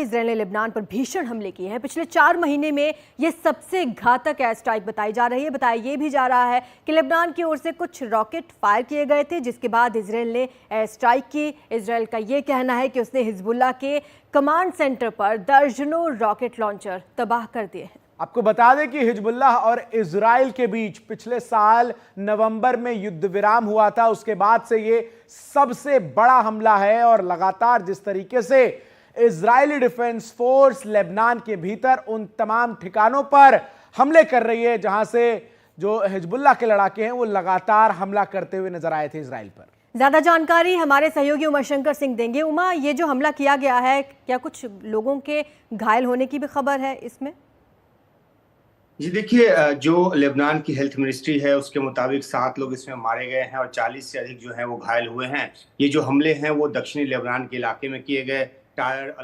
Israel ने Lebanon पर भीषण हमले किए हैं। पिछले 4 महीने में ये सबसे घातक एयर स्ट्राइक बताई जा रही है। बताया ये भी जा रहा है कि लेबनान की ओर से कुछ रॉकेट फायर किए गए थे, जिसके बाद इजरायल ने एयर स्ट्राइक की। इजरायल का ये कहना है कि उसने हिजबुल्लाह के कमांड सेंटर पर दर्जनों रॉकेट लॉन्चर तबाह कर दिए हैं। आपको बता दें कि हिजबुल्लाह और इजराइल के बीच पिछले साल नवंबर में युद्ध विराम हुआ था। उसके बाद से ये सबसे बड़ा हमला है और लगातार जिस तरीके से इजरायली डिफेंस फोर्स लेबनान के भीतर उन तमाम ठिकानों पर हमले कर रही है जहां से जो हिजबुल्लाह के लड़ाके हैं वो लगातार हमला करते हुए नजर आए थे इजराइल पर। ज्यादा जानकारी हमारे सहयोगी उमा शंकर सिंह देंगे। उमा, ये जो हमला किया गया है, क्या कुछ लोगों के घायल होने की भी खबर है इसमें? जी देखिए, जो लेबनान की हेल्थ मिनिस्ट्री है उसके मुताबिक 7 लोग इसमें मारे गए हैं और 40 से अधिक जो हैं वो घायल हुए हैं। ये जो हमले हैं वो दक्षिणी लेबनान के इलाके में किए गए। टायर,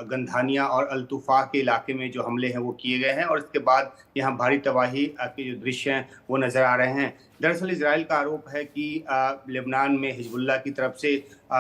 गंधानिया और अल्तुफा के इलाके में जो हमले हैं वो किए गए हैं और इसके बाद यहाँ भारी तबाही के जो दृश्य हैं वो नजर आ रहे हैं। दरअसल इजराइल का आरोप है कि लेबनान में हिजबुल्लाह की तरफ से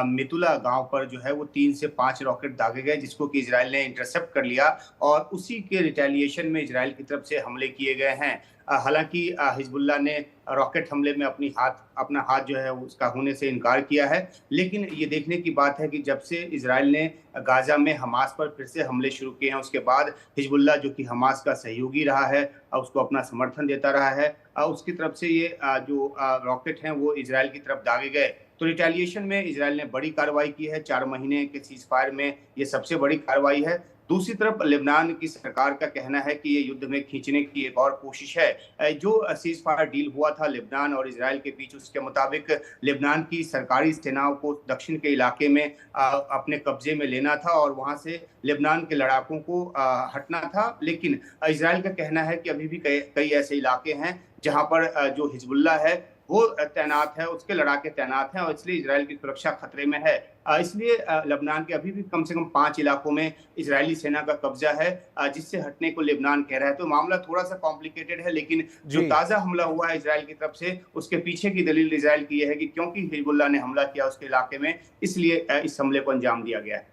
मितुला गांव पर जो है वो 3 से 5 रॉकेट दागे गए, जिसको कि इजराइल ने इंटरसेप्ट कर लिया और उसी के रिटेलिएशन में इजराइल की तरफ से हमले किए गए हैं। हालांकि हिजबुल्लाह ने रॉकेट हमले में अपना हाथ जो है उसका होने से इनकार किया है, लेकिन ये देखने की बात है कि जब से इजराइल ने गाजा में हमास पर फिर से हमले शुरू किए हैं उसके बाद हिजबुल्लाह, जो कि हमास का सहयोगी रहा है, उसको अपना समर्थन देता रहा है, उसकी तरफ से ये जो रॉकेट हैं वो इजराइल की तरफ दागे गए। तो रिटेलिएशन में इजराइल ने बड़ी कार्रवाई की है। 4 महीने के सीज फायर में ये सबसे बड़ी कार्रवाई है। दूसरी तरफ लेबनान की सरकार का कहना है कि ये युद्ध में खींचने की एक और कोशिश है। जो सीज फायर डील हुआ था लेबनान और इजराइल के बीच, उसके मुताबिक लेबनान की सरकारी सेनाओं को दक्षिण के इलाके में अपने कब्जे में लेना था और वहां से लेबनान के लड़ाकों को हटना था। लेकिन इजराइल का कहना है कि अभी भी कई ऐसे इलाके हैं जहां पर जो हिजबुल्लाह है वो तैनात है, उसके लड़ाके तैनात हैं और इसलिए इजराइल की सुरक्षा खतरे में है। इसलिए लेबनान के अभी भी कम से कम 5 इलाकों में इजरायली सेना का कब्जा है, जिससे हटने को लेबनान कह रहा है। तो मामला थोड़ा सा कॉम्प्लिकेटेड है, लेकिन जो ताजा हमला हुआ है इजराइल की तरफ से, उसके पीछे की दलील इजराइल की यह है कि क्योंकि हिजबुल्लाह ने हमला किया उसके इलाके में, इसलिए इस हमले को अंजाम दिया गया है।